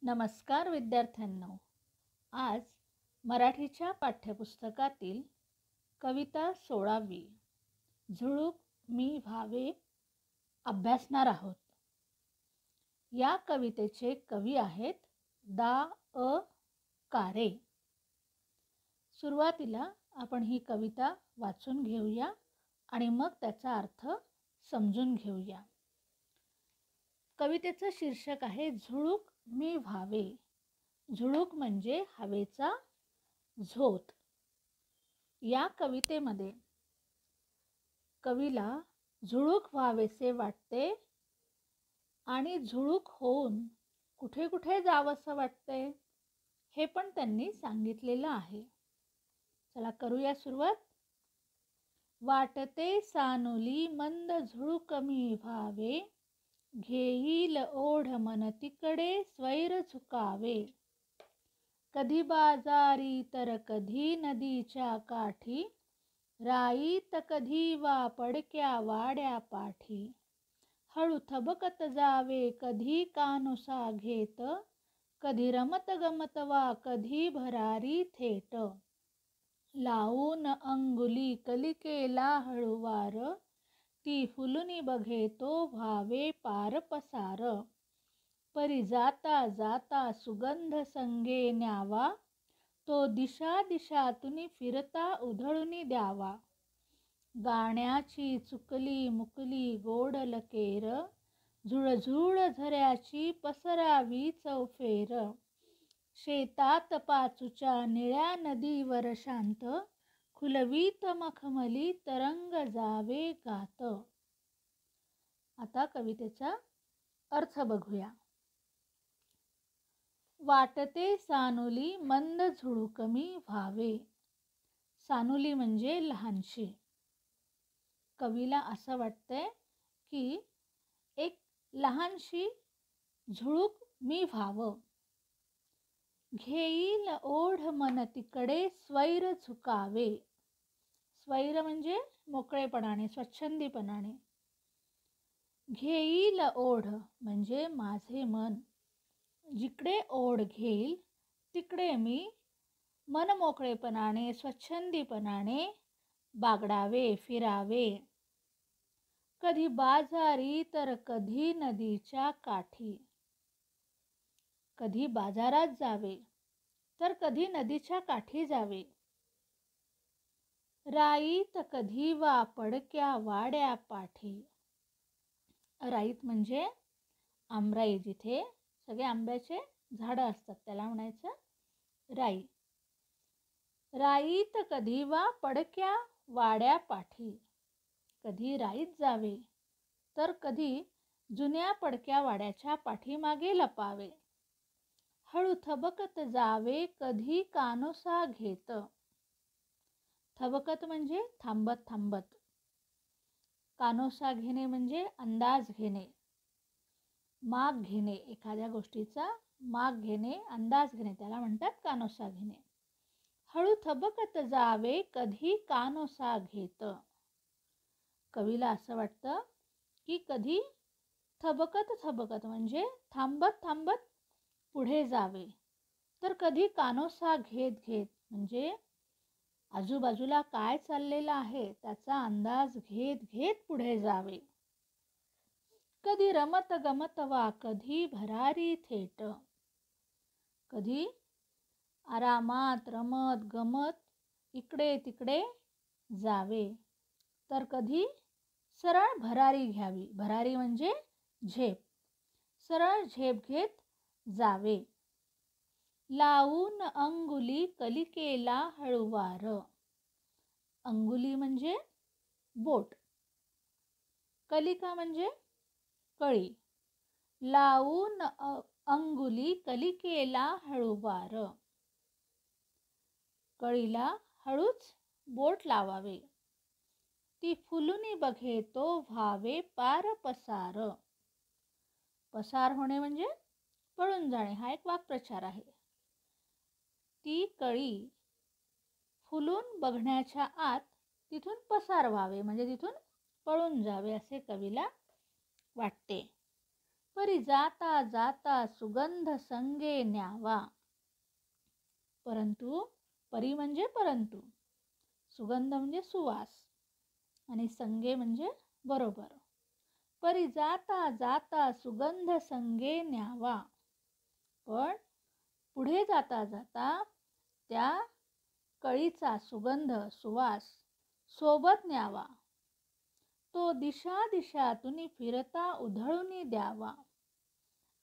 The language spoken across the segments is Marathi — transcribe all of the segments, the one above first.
नमस्कार विद्यार्थ्यांनो. आज मराठीच्या पाठ्यपुस्तकातील कविता 16वी झुळूक मी व्हावे अभ्यासणार आहोत. या कवितेचे कवी आहेत दा. कारे. सुरुवातीला आपण ही कविता वाचून घेऊया आणि मग त्याचा अर्थ समजून घेऊया. कवितेचं शीर्षक आहे झुळूक मी व्हावे. झुळूक म्हणजे हवेचा झोत. या कवितेमध्ये कवीला झुळूक व्हावेसे वाटते आणि झुळूक होऊन कुठे कुठे जावंसं वाटते हे पण त्यांनी सांगितलेलं आहे. चला करूया सुरुवात. वाटते सानुली मंद झुळूक मी व्हावे, घेईल ओढ मन तिकडे स्वैर झुकावे. कधी बाजारी तर कधी नदीच्या काठी, राईत कधी वा पडक्या वाड्या पाठी. हळू थबकत जावे कधी कानुसा घेत, कधी रमत गमत वा कधी भरारी थेट. लावून अंगुली कलिकेला हळूवार, ती फुलुनी बघे तो व्हावे पार पसार. परी जाता जाता सुगंध संगे न्यावा, तो दिशा दिशातुनी फिरता उधळुनी द्यावा. गाण्याची चुकली मुकली गोड लकेर, झुळझुळ झऱ्याची पसरावी चौफेर. शेतात पाचूच्या निळ्या नदीवर शांत, खुलवीत मखमली तरंग जावे गात. आता कवितेचा अर्थ बघूया. वाटते सानुली मंद झुळूक मी व्हावे. सानुली म्हणजे लहानशी. कवीला असं वाटतंय की एक लहानशी झुळूक मी व्हावं. घेईल ओढ मन तिकडे स्वैर झुकावे. स्वैर म्हणजे मोकळेपणाने, स्वच्छंदीपणाने. घेईल ओढ म्हणजे माझे मन. जिकडे ओढ घेईल तिकडे मी मनमोकळेपणाने, स्वच्छंदीपणाने बागडावे, फिरावे. कधी बाजारी तर कधी नदीच्या काठी. कधी बाजारात जावे तर कधी नदीच्या काठी जावे. राईत कधी वा पडक्या वाड्या पाठी. राईत म्हणजे आमराई, जिथे सगळे आंब्याचे झाडं असतात त्याला म्हणायचं राई. राईत कधी वा पडक्या वाड्या पाठी. कधी राईत जावे तर कधी जुन्या पडक्या वाड्याच्या पाठीमागे लपावे. हळू थबकत जावे कधी कानोसा घेत. थबकत म्हणजे थांबत थांबत. कानोसा घेणे म्हणजे अंदाज घेणे, माग घेणे. एखाद्या गोष्टीचा माग घेणे, अंदाज घेणे, त्याला म्हणतात कानोसा घेणे. हळू थबकत जावे कधी कानोसा घेत. कवीला असं वाटतं की कधी थबकत थबकत म्हणजे थांबत थांबत पुढे जावे, तर कधी कानोसा घेत घेत म्हणजे आजूबाजूला काय चाललेलं आहे त्याचा अंदाज घेत घेत पुढे जावे. कधी रमत गमत वा कधी भरारी थेट. कधी आरामात रमत गमत इकडे तिकडे जावे, तर कधी सरळ भरारी घ्यावी. भरारी म्हणजे झेप. सरळ झेप घेत जावे. लावून अंगुली कलिकेला हळूवार. अंगुली म्हणजे बोट, कलिका म्हणजे कळी. लावून अंगुली कलिकेला हळूवार. कळीला हळूच बोट लावावे. ती फुलुनी बघे तो व्हावे पार पसार. पसार होणे म्हणजे पळून जाणे, हा एक वाक्प्रचार आहे. ती कळी फुलून बघण्याच्या आत तिथून पसार व्हावे म्हणजे तिथून पळून जावे असे कवीला वाटते. परी जाता जाता सुगंध संगे न्यावा. परंतु परी म्हणजे परंतु, सुगंध म्हणजे सुवास आणि संगे म्हणजे बरोबर. परी जाता जाता सुगंध संगे न्यावा. पण पुढे जाता जाता त्या कळीचा सुगंध सुवास सोबत न्यावा. तो दिशा दिशातून फिरता उधळून द्यावा.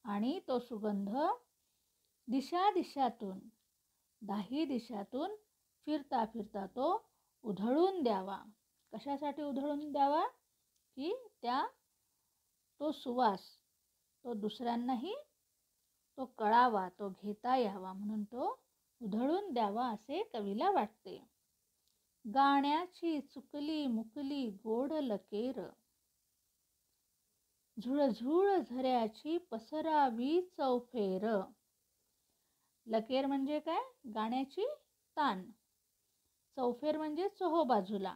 आणि तो सुगंध दिशा दिशातून, दाही दिशातून फिरता फिरता तो उधळून द्यावा. कशासाठी उधळून द्यावा? की तो सुवास तो दुसऱ्यांनाही तो कळावा, तो घेता यावा, म्हणून तो उधळून द्यावा असे कवीला वाटते. गाण्याची चुकली मुकली गोड लकेर, झुळझुळ झऱ्याची पसरावी चौफेर. लकेर म्हणजे काय? गाण्याची तान. चौफेर म्हणजे चोहोबाजूला.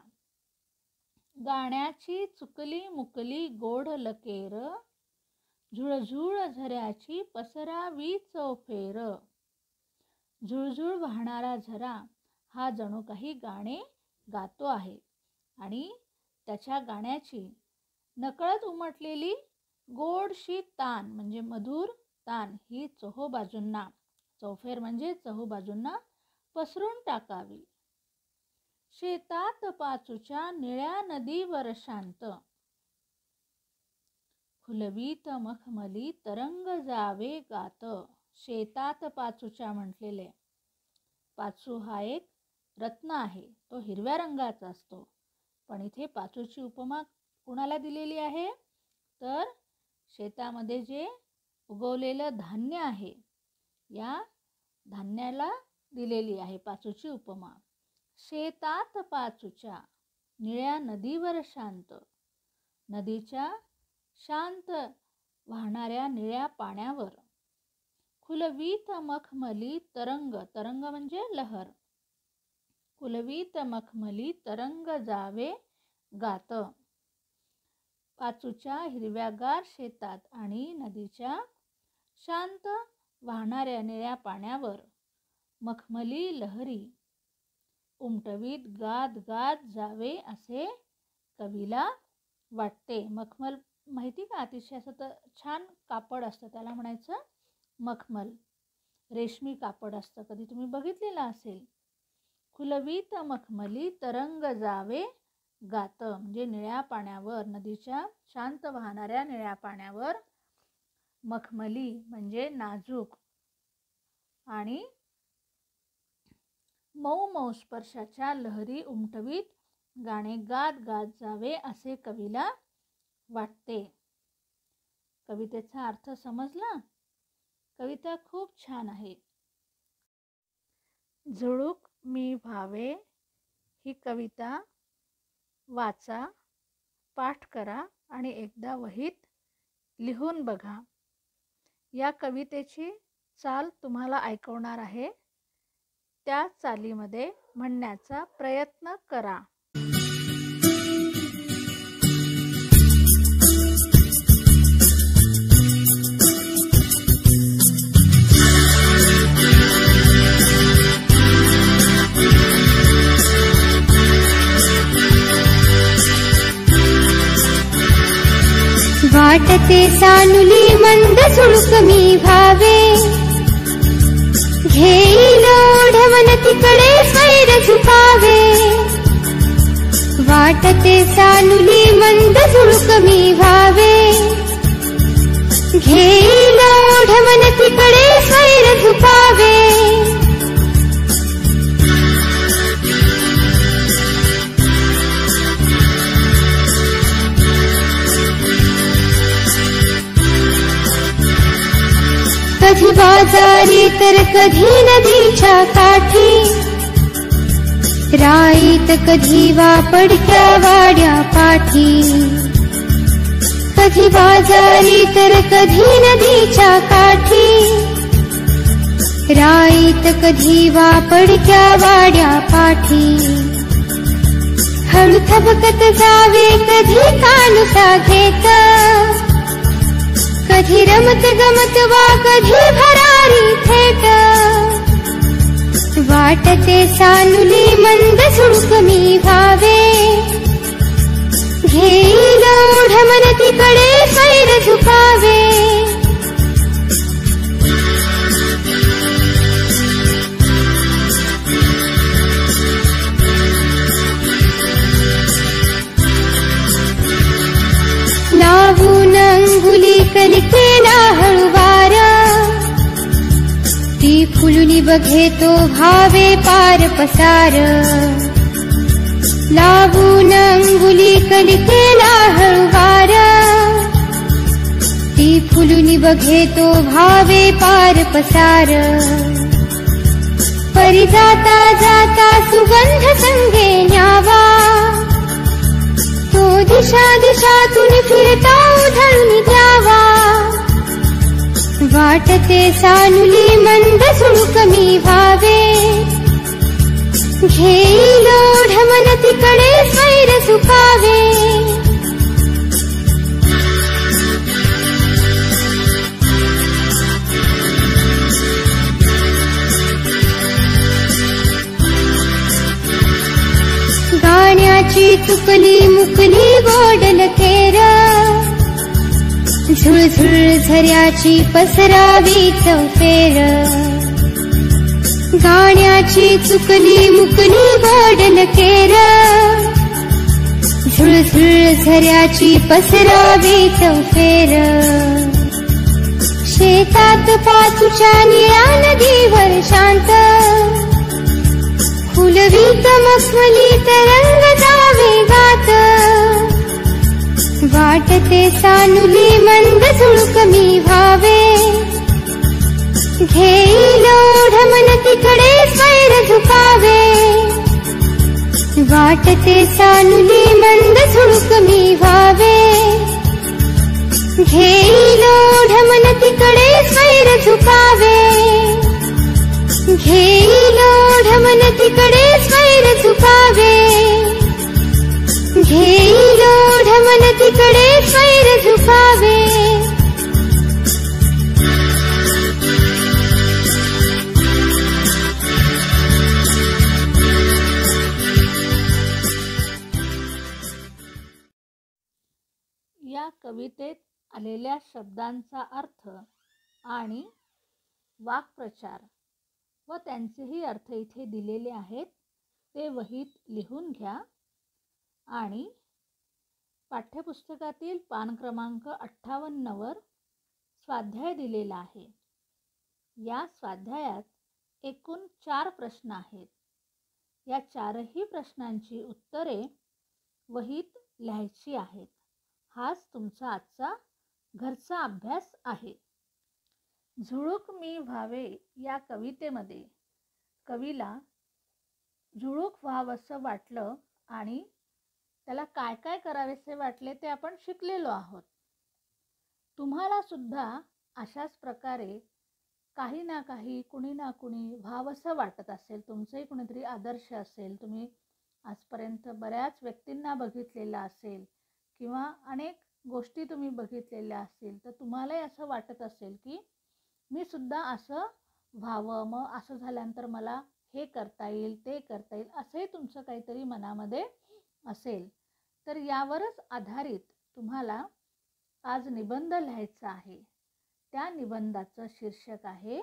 गाण्याची चुकली मुकली गोड लकेर, झुळझुळ झऱ्याची पसरावी चौफेर. झुळझुळ वाहणारा झरा हा जणू काही गाणे गातो आहे आणि त्याच्या गाण्याची नकळत उमटलेली गोडशी तान म्हणजे मधुर तान ही चोहोबाजूंना, चौफेर म्हणजे चोहोबाजूंना पसरून टाकावी. शेतात पाचूच्या निळ्या नदीवर शांत, खुलवीत मखमली तरंग जावे गात. शेतात पाचूच्या म्हटलेले. पाचू हा एक रत्न आहे, तो हिरव्या रंगाचा असतो. पण इथे पाचूची उपमा कुणाला दिलेली आहे? तर शेतामध्ये जे उगवलेलं धान्य आहे, या धान्याला दिलेली आहे पाचूची उपमा. शेतात पाचूच्या निळ्या नदीवर शांत, नदीच्या शांत वाहणाऱ्या निळ्या पाण्यावर. खुलवीत मखमली तरंग, तरंग म्हणजे लहर. खुलवीत मखमली तरंग जावे गात. पाचूच्या हिरव्यागार शेतात आणि नदीच्या शांत वाहणाऱ्या निळ्या पाण्यावर मखमली लहरी उमटवीत गात गात जावे असे कवीला वाटते. मखमल माहिती का? अतिशय असं छान कापड असतं, त्याला म्हणायचं मखमल. रेशमी कापड असतं, कधी तुम्ही बघितलेलं असेल. खुलवीत मखमली तरंग जावे गात म्हणजे निळ्या पाण्यावर, नदीच्या शांत वाहणाऱ्या निळ्या पाण्यावर मखमली म्हणजे नाजूक आणि मऊ मऊ स्पर्शाच्या लहरी उमटवीत गाणे गात गात जावे असे कवीला वाटते. कवितेचा अर्थ समजला? कविता खूप छान आहे. झुळूक मी व्हावे ही कविता वाचा, पाठ करा आणि एकदा वहीत लिहून बघा. या कवितेची चाल तुम्हाला ऐकवणार आहे, त्या चालीमध्ये म्हणण्याचा प्रयत्न करा. वाटते सानुली मंद झुळूक मी व्हावे, घेईल ओढवून तिकडे स्वैर झुकावे. वाटते सानुली मंद झुळूक मी व्हावे, घेईल ओढवून तिकडे स्वैर झुकावे. कधी बाजारी तर कधी नदीच्या काठी, राईत कधी वापडक्या वाड्या पाठी. कधी बाजारी तर कधी नदीच्या काठी, राईत कधी वापडक्या वाड्या पाठी. हळू थबकत जावे कधी कानुसा घेत, कधी रमत गमत वा कधी भरारी थेट, वाटते सानुली मंद सुळक मी व्हावे, घेईल ओढ मनतीकडे स्वैर झुकावे. लावून अंगुली कलिकेला हळुवार, ती फुलुनी बघे तो भावे पार पसार. लावून अंगुली कलिकेला हळुवार, ती फुलुनी बघे तो भावे पार पसार. परी जाता जाता सुगंध संगे न्यावा, तो दिशा दिशातून फिरता उधळून द्यावा. वाटते सानुली मंद सुळक मी व्हावे, घेईल ओढ मनतीकडे स्वैर झुकावे. गाण्याची चुकली मुकली गोडल केर, झुळझुळ झऱ्याची पसरावी चौफेर. गाण्याची चुकली मुकली गोडल केर, झुळझुळ झऱ्याची पसरावी चौफेर. शेतात पाचूच्या निळ्या नदीवर शांत, फुलवीत मखमली तरंग जावे गात. वाटते सानुली मंद सुळक मी व्हावे, घेईल ओढ मनतीकडे स्वैर झुकावे. वाटते सानुली मंद सुळक मी व्हावे, घेईल ओढ मनतीकडे स्वैर झुकावे. घेईल ओढ मनतीकडे स्वैर झुकावे. घेईल ओढ मनतीकडे स्वैर झुकावे. या कवितेत आलेल्या शब्दांचा अर्थ आणि वाक्प्रचार व त्यांचेही अर्थ इथे दिलेले आहेत, ते वहीत लिहून घ्या. आणि पाठ्यपुस्तकातील पान क्रमांक 58 वर स्वाध्याय दिलेला आहे. या स्वाध्यायात एकूण 4 प्रश्न आहेत. या 4ही प्रश्नांची उत्तरे वहीत लिहायची आहेत. हाच तुमचा आजचा घरचा अभ्यास आहे. झुळूक मी व्हावे या कवितेमध्ये कवीला झुळूक व्हावंसं वाटलं आणि त्याला काय काय करावेसे वाटले ते आपण शिकलेलो आहोत. तुम्हाला सुद्धा अशाच प्रकारे काही ना काही कुणी ना कुणी व्हावंसं वाटत असेल, तुमचंही कुणीतरी आदर्श असेल, तुम्ही आजपर्यंत बऱ्याच व्यक्तींना बघितलेलं असेल किंवा अनेक गोष्टी तुम्ही बघितलेल्या असतील, तर तुम्हालाही असं वाटत असेल की मी सुद्धा असं व्हावं, मग असं झाल्यानंतर मला हे करता येईल, ते करता येईल, असंही तुमचं काहीतरी मनामध्ये असेल. तर यावरच आधारित तुम्हाला आज निबंध लिहायचा आहे. त्या निबंधाचं शीर्षक आहे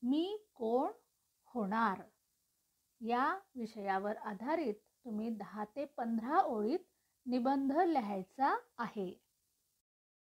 मी कोण होणार. या विषयावर आधारित तुम्ही 10 ते 15 ओळीत निबंध लिहायचा आहे.